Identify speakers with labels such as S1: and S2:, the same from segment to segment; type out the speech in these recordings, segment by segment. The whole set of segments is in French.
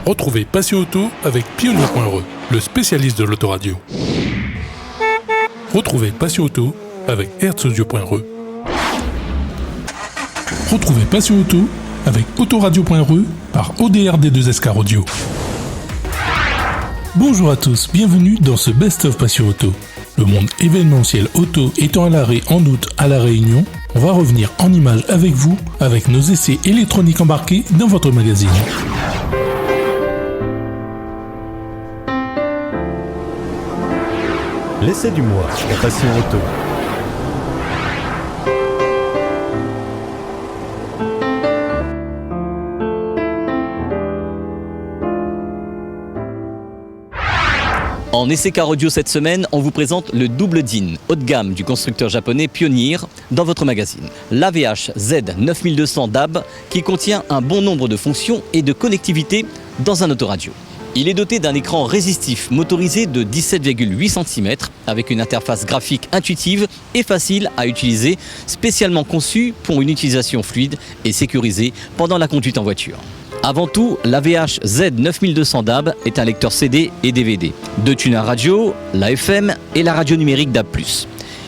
S1: Retrouvez Passion Auto avec Pionnier.re, le spécialiste de l'autoradio. Retrouvez Passion Auto avec Herzaudio.re. Retrouvez Passion Auto avec Autoradio.re par ODRD2SK Audio. Bonjour à tous, bienvenue dans ce Best of Passion Auto. Le monde événementiel auto étant à l'arrêt en août à La Réunion, on va revenir en images avec vous, avec nos essais électroniques embarqués dans votre magazine.
S2: L'essai du mois, la Passion Auto.
S3: En essai car audio cette semaine, on vous présente le double DIN haut de gamme du constructeur japonais Pioneer dans votre magazine. L'AVH Z9200 DAB qui contient un bon nombre de fonctions et de connectivité dans un autoradio. Il est doté d'un écran résistif motorisé de 17,8 cm avec une interface graphique intuitive et facile à utiliser, spécialement conçue pour une utilisation fluide et sécurisée pendant la conduite en voiture. Avant tout, l'AVH Z9200 DAB est un lecteur CD et DVD, 2 tuners radio, la FM et la radio numérique DAB+.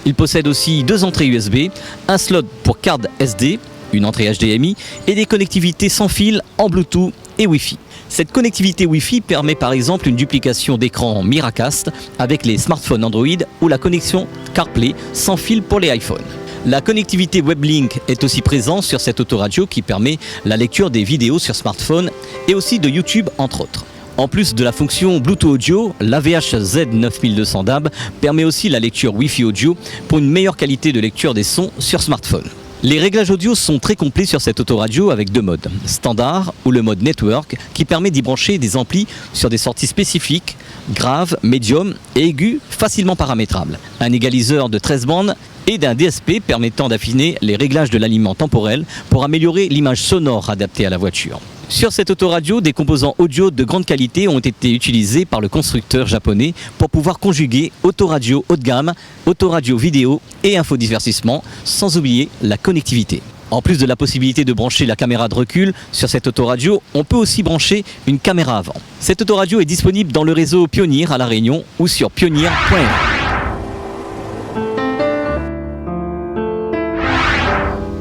S3: Il possède aussi 2 entrées USB, un slot pour carte SD, une entrée HDMI et des connectivités sans fil en Bluetooth et Wi-Fi. Cette connectivité Wi-Fi permet par exemple une duplication d'écran Miracast avec les smartphones Android ou la connexion CarPlay sans fil pour les iPhones. La connectivité WebLink est aussi présente sur cette autoradio qui permet la lecture des vidéos sur smartphone et aussi de YouTube entre autres. En plus de la fonction Bluetooth Audio, l'AVH Z9200 DAB permet aussi la lecture Wi-Fi Audio pour une meilleure qualité de lecture des sons sur smartphone. Les réglages audio sont très complets sur cette autoradio avec 2 modes, standard ou le mode network qui permet d'y brancher des amplis sur des sorties spécifiques, graves, médium et aigus facilement paramétrables. Un égaliseur de 13 bandes et d'un DSP permettant d'affiner les réglages de l'aliment temporel pour améliorer l'image sonore adaptée à la voiture. Sur cette autoradio, des composants audio de grande qualité ont été utilisés par le constructeur japonais pour pouvoir conjuguer autoradio haut de gamme, autoradio vidéo et infodivertissement, sans oublier la connectivité. En plus de la possibilité de brancher la caméra de recul, sur cette autoradio, on peut aussi brancher une caméra avant. Cette autoradio est disponible dans le réseau Pioneer à La Réunion ou sur Pionnier.re.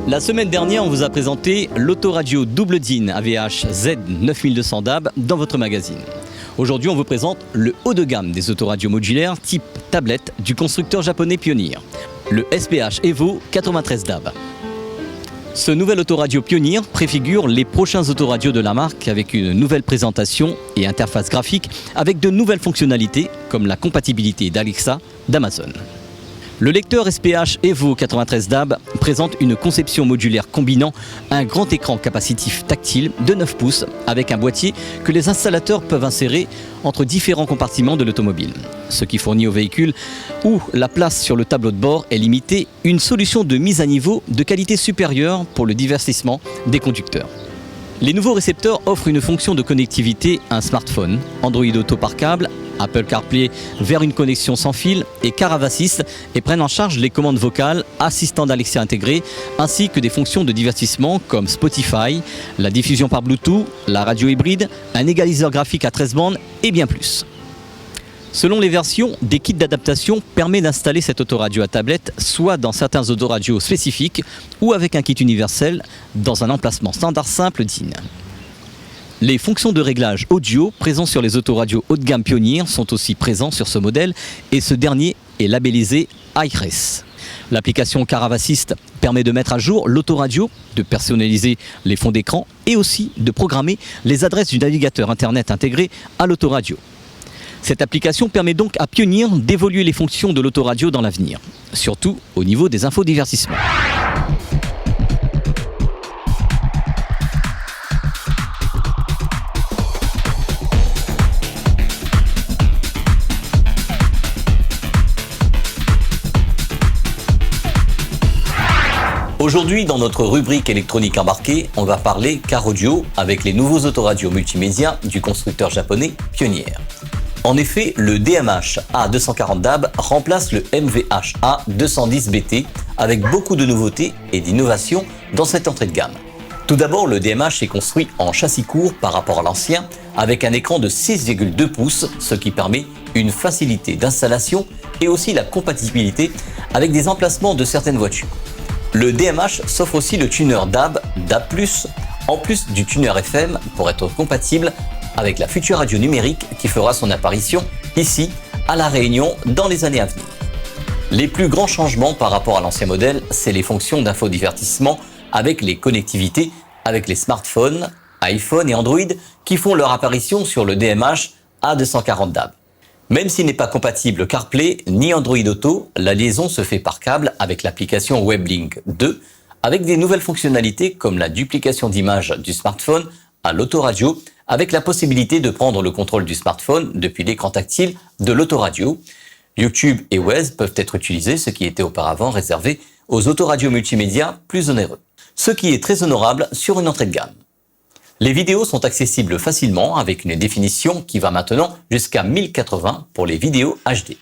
S3: La semaine dernière, on vous a présenté l'autoradio double DIN AVH Z9200 DAB dans votre magazine. Aujourd'hui, on vous présente le haut de gamme des autoradios modulaires type tablette du constructeur japonais Pioneer, le SPH Evo 93 DAB. Ce nouvel autoradio Pioneer préfigure les prochains autoradios de la marque avec une nouvelle présentation et interface graphique avec de nouvelles fonctionnalités comme la compatibilité d'Alexa d'Amazon. Le lecteur SPH Evo 93 DAB présente une conception modulaire combinant un grand écran capacitif tactile de 9 pouces avec un boîtier que les installateurs peuvent insérer entre différents compartiments de l'automobile. Ce qui fournit au véhicule où la place sur le tableau de bord est limitée, une solution de mise à niveau de qualité supérieure pour le divertissement des conducteurs. Les nouveaux récepteurs offrent une fonction de connectivité à un smartphone, Android Auto par câble, Apple CarPlay vers une connexion sans fil et Car Assist et prennent en charge les commandes vocales, assistant d'Alexa intégré, ainsi que des fonctions de divertissement comme Spotify, la diffusion par Bluetooth, la radio hybride, un égaliseur graphique à 13 bandes et bien plus. Selon les versions, des kits d'adaptation permettent d'installer cette autoradio à tablette soit dans certains autoradios spécifiques ou avec un kit universel dans un emplacement standard simple DIN. Les fonctions de réglage audio présents sur les autoradios haut de gamme Pioneer sont aussi présents sur ce modèle et ce dernier est labellisé iRes. L'application Car Assist permet de mettre à jour l'autoradio, de personnaliser les fonds d'écran et aussi de programmer les adresses du navigateur internet intégré à l'autoradio. Cette application permet donc à Pioneer d'évoluer les fonctions de l'autoradio dans l'avenir, surtout au niveau des infodivertissements. Aujourd'hui, dans notre rubrique électronique embarquée, on va parler car audio avec les nouveaux autoradios multimédia du constructeur japonais Pioneer. En effet, le DMH A240 DAB remplace le MVH A210 BT avec beaucoup de nouveautés et d'innovations dans cette entrée de gamme. Tout d'abord, le DMH est construit en châssis court par rapport à l'ancien, avec un écran de 6,2 pouces, ce qui permet une facilité d'installation et aussi la compatibilité avec des emplacements de certaines voitures. Le DMH s'offre aussi le tuner DAB, DAB+, en plus du tuner FM pour être compatible avec la future radio numérique qui fera son apparition ici à La Réunion dans les années à venir. Les plus grands changements par rapport à l'ancien modèle, c'est les fonctions d'infodivertissement avec les connectivités avec les smartphones, iPhone et Android qui font leur apparition sur le DMH A240 DAB. Même s'il n'est pas compatible CarPlay ni Android Auto, la liaison se fait par câble avec l'application WebLink 2 avec des nouvelles fonctionnalités comme la duplication d'images du smartphone à l'autoradio avec la possibilité de prendre le contrôle du smartphone depuis l'écran tactile de l'autoradio. YouTube et Waze peuvent être utilisés, ce qui était auparavant réservé aux autoradios multimédia plus onéreux. Ce qui est très honorable sur une entrée de gamme. Les vidéos sont accessibles facilement avec une définition qui va maintenant jusqu'à 1080 pour les vidéos HD.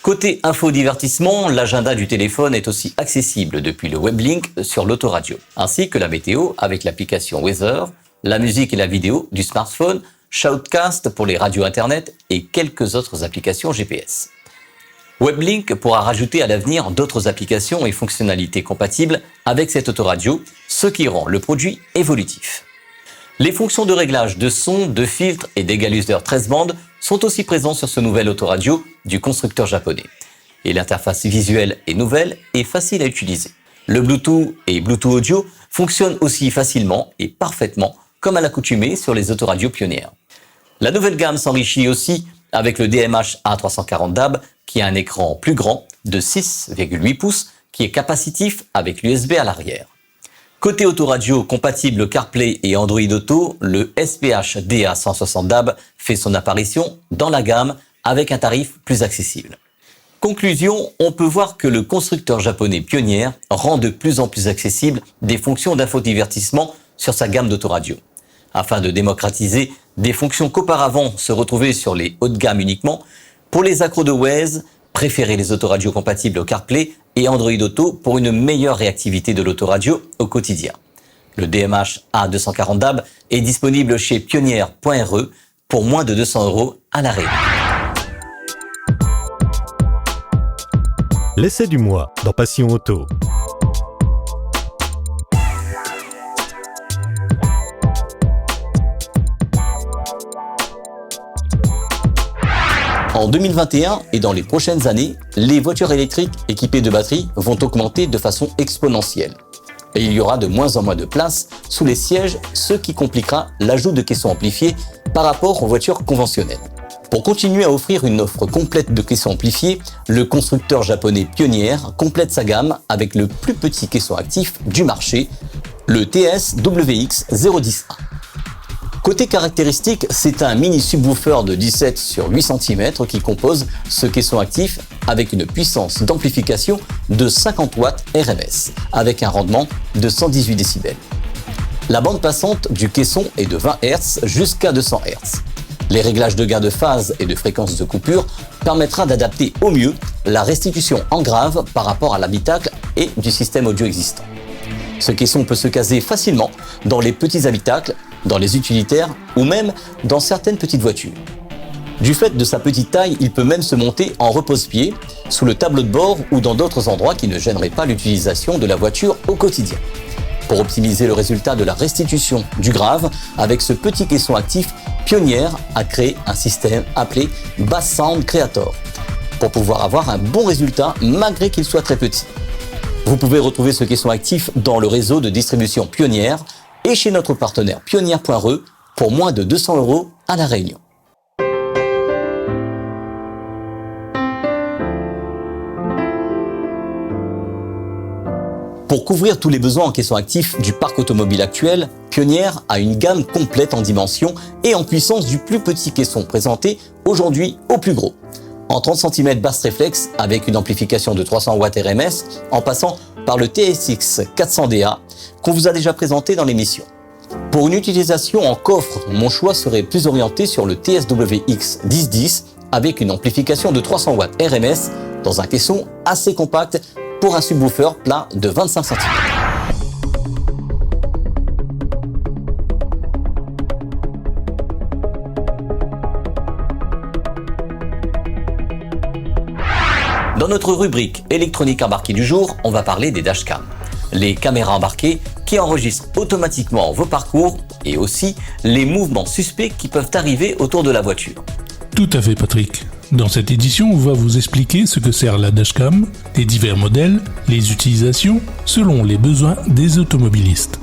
S3: Côté infodivertissement, l'agenda du téléphone est aussi accessible depuis le WebLink sur l'autoradio, ainsi que la météo avec l'application Weather, la musique et la vidéo du smartphone, Shoutcast pour les radios internet et quelques autres applications GPS. WebLink pourra rajouter à l'avenir d'autres applications et fonctionnalités compatibles avec cette autoradio, ce qui rend le produit évolutif. Les fonctions de réglage de son, de filtre et d'égaluseur 13 bandes sont aussi présents sur ce nouvel autoradio du constructeur japonais. Et l'interface visuelle est nouvelle et facile à utiliser. Le Bluetooth et Bluetooth Audio fonctionnent aussi facilement et parfaitement comme à l'accoutumée sur les autoradios pionnières. La nouvelle gamme s'enrichit aussi avec le DMH A340 DAB qui a un écran plus grand de 6,8 pouces qui est capacitif avec l'USB à l'arrière. Côté autoradio compatible CarPlay et Android Auto, le SPH DA160 DAB fait son apparition dans la gamme avec un tarif plus accessible. Conclusion, on peut voir que le constructeur japonais Pioneer rend de plus en plus accessibles des fonctions d'infodivertissement sur sa gamme d'autoradios. Afin de démocratiser des fonctions qu'auparavant se retrouvaient sur les hauts de gamme uniquement, pour les accros de Waze, préférez les autoradios compatibles au CarPlay et Android Auto pour une meilleure réactivité de l'autoradio au quotidien. Le DMH A240 DAB est disponible chez Pioneer.re pour moins de 200 € à La Réunion.
S2: L'essai du mois dans Passion Auto.
S3: En 2021 et dans les prochaines années, les voitures électriques équipées de batteries vont augmenter de façon exponentielle. Et il y aura de moins en moins de place sous les sièges, ce qui compliquera l'ajout de caissons amplifiés par rapport aux voitures conventionnelles. Pour continuer à offrir une offre complète de caissons amplifiés, le constructeur japonais Pioneer complète sa gamme avec le plus petit caisson actif du marché, le TS-WX010A. Côté caractéristiques, c'est un mini subwoofer de 17 sur 8 cm qui compose ce caisson actif avec une puissance d'amplification de 50 watts RMS, avec un rendement de 118 décibels. La bande passante du caisson est de 20 Hz jusqu'à 200 Hz. Les réglages de gain de phase et de fréquence de coupure permettra d'adapter au mieux la restitution en grave par rapport à l'habitacle et du système audio existant. Ce caisson peut se caser facilement dans les petits habitacles, dans les utilitaires ou même dans certaines petites voitures. Du fait de sa petite taille, il peut même se monter en repose-pied, sous le tableau de bord ou dans d'autres endroits qui ne gêneraient pas l'utilisation de la voiture au quotidien. Pour optimiser le résultat de la restitution du grave, avec ce petit caisson actif, Pioneer a créé un système appelé Bass Sound Creator, pour pouvoir avoir un bon résultat malgré qu'il soit très petit. Vous pouvez retrouver ce caisson actif dans le réseau de distribution Pioneer et chez notre partenaire Pioneer.re pour moins de 200 € à La Réunion. Pour couvrir tous les besoins en caisson actif du parc automobile actuel, Pioneer a une gamme complète en dimension et en puissance du plus petit caisson présenté aujourd'hui au plus gros. En 30 cm basse réflexe avec une amplification de 300 watts RMS en passant par le TSX 400DA qu'on vous a déjà présenté dans l'émission. Pour une utilisation en coffre, mon choix serait plus orienté sur le TSWX 1010 avec une amplification de 300 watts RMS dans un caisson assez compact pour un subwoofer plat de 25 cm. Dans notre rubrique électronique embarquée du jour, on va parler des dashcams. Les caméras embarquées qui enregistrent automatiquement vos parcours et aussi les mouvements suspects qui peuvent arriver autour de la voiture.
S1: Tout à fait Patrick. Dans cette édition, on va vous expliquer ce que sert la dashcam, les divers modèles, les utilisations, selon les besoins des automobilistes.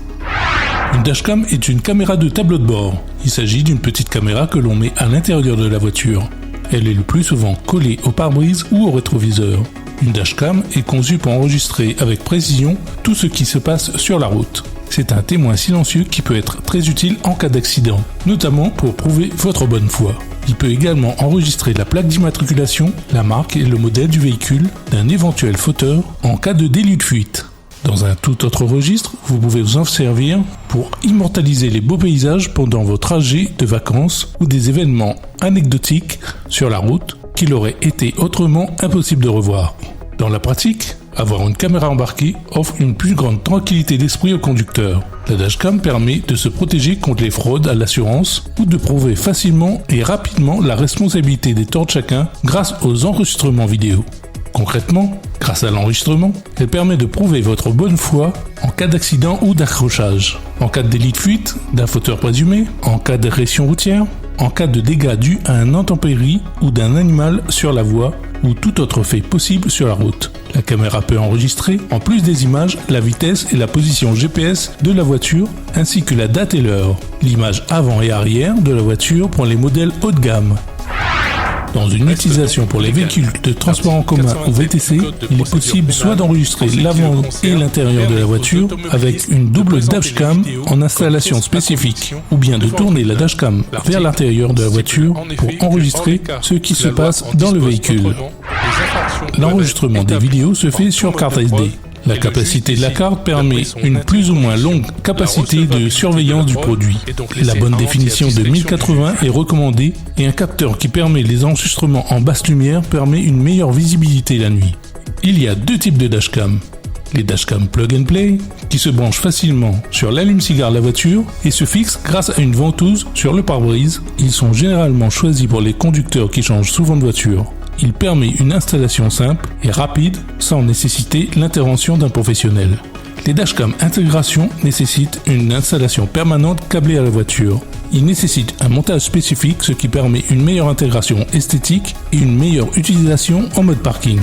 S1: Une dashcam est une caméra de tableau de bord. Il s'agit d'une petite caméra que l'on met à l'intérieur de la voiture. Elle est le plus souvent collée au pare-brise ou au rétroviseur. Une dashcam est conçue pour enregistrer avec précision tout ce qui se passe sur la route. C'est un témoin silencieux qui peut être très utile en cas d'accident, notamment pour prouver votre bonne foi. Il peut également enregistrer la plaque d'immatriculation, la marque et le modèle du véhicule d'un éventuel fauteur en cas de délit de fuite. Dans un tout autre registre, vous pouvez vous en servir pour immortaliser les beaux paysages pendant vos trajets de vacances ou des événements anecdotiques sur la route qu'il aurait été autrement impossible de revoir. Dans la pratique, avoir une caméra embarquée offre une plus grande tranquillité d'esprit au conducteur. La dashcam permet de se protéger contre les fraudes à l'assurance ou de prouver facilement et rapidement la responsabilité des torts de chacun grâce aux enregistrements vidéo. Concrètement, grâce à l'enregistrement, elle permet de prouver votre bonne foi en cas d'accident ou d'accrochage, en cas de délit de fuite, d'un fauteur présumé, en cas d'agression routière, en cas de dégâts dus à un intempérie ou d'un animal sur la voie ou tout autre fait possible sur la route. La caméra peut enregistrer, en plus des images, la vitesse et la position GPS de la voiture, ainsi que la date et l'heure. L'image avant et arrière de la voiture pour les modèles haut de gamme. Dans une utilisation pour les véhicules de transport en commun ou VTC, il est possible soit d'enregistrer l'avant et l'intérieur de la voiture avec une double dashcam en installation spécifique, ou bien de tourner la dashcam vers l'intérieur de la voiture pour enregistrer ce qui se passe dans le véhicule. L'enregistrement des vidéos se fait sur carte SD. La capacité de la carte permet une plus ou moins longue capacité de surveillance du produit. La bonne définition de 1080 est recommandée et un capteur qui permet les enregistrements en basse lumière permet une meilleure visibilité la nuit. Il y a deux types de dashcam. Les dashcam plug and play qui se branchent facilement sur l'allume-cigare de la voiture et se fixent grâce à une ventouse sur le pare-brise. Ils sont généralement choisis pour les conducteurs qui changent souvent de voiture. Il permet une installation simple et rapide sans nécessiter l'intervention d'un professionnel. Les dashcam intégration nécessitent une installation permanente câblée à la voiture. Ils nécessitent un montage spécifique, ce qui permet une meilleure intégration esthétique et une meilleure utilisation en mode parking.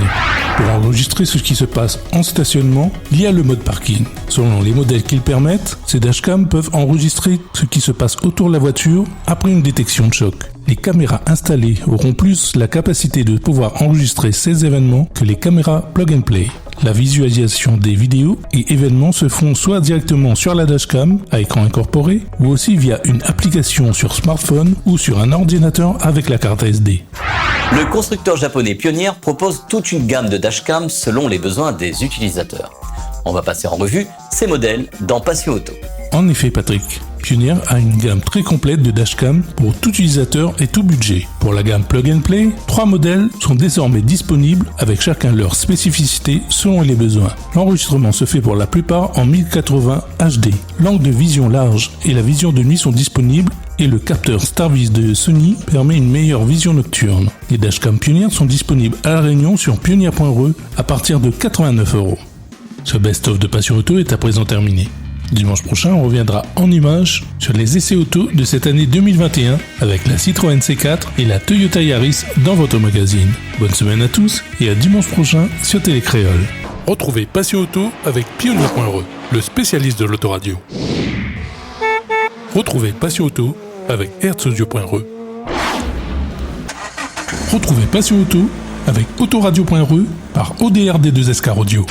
S1: Pour enregistrer ce qui se passe en stationnement, il y a le mode parking. Selon les modèles qu'ils permettent, ces dashcams peuvent enregistrer ce qui se passe autour de la voiture après une détection de choc. Les caméras installées auront plus la capacité de pouvoir enregistrer ces événements que les caméras plug and play. La visualisation des vidéos et événements se font soit directement sur la dashcam à écran incorporé ou aussi via une application sur smartphone ou sur un ordinateur avec la carte SD.
S3: Le constructeur japonais Pioneer propose toute une gamme de dashcams selon les besoins des utilisateurs. On va passer en revue ces modèles dans Passion Auto.
S1: En effet Patrick, Pioneer a une gamme très complète de dashcam pour tout utilisateur et tout budget. Pour la gamme Plug and Play, 3 modèles sont désormais disponibles avec chacun leur spécificité selon les besoins. L'enregistrement se fait pour la plupart en 1080 HD. L'angle de vision large et la vision de nuit sont disponibles et le capteur StarVis de Sony permet une meilleure vision nocturne. Les dashcams Pioneer sont disponibles à La Réunion sur pioneer.re à partir de 89 €. Ce best-of de Passion Auto est à présent terminé. Dimanche prochain, on reviendra en images sur les essais auto de cette année 2021 avec la Citroën C4 et la Toyota Yaris dans votre magazine. Bonne semaine à tous et à dimanche prochain sur Télécréole. Retrouvez Passion Auto avec Pioneer.re, le spécialiste de l'autoradio. Retrouvez Passion Auto avec Herzaudio.re. Retrouvez Passion Auto avec Autoradio.re par ODRD2SK Radio.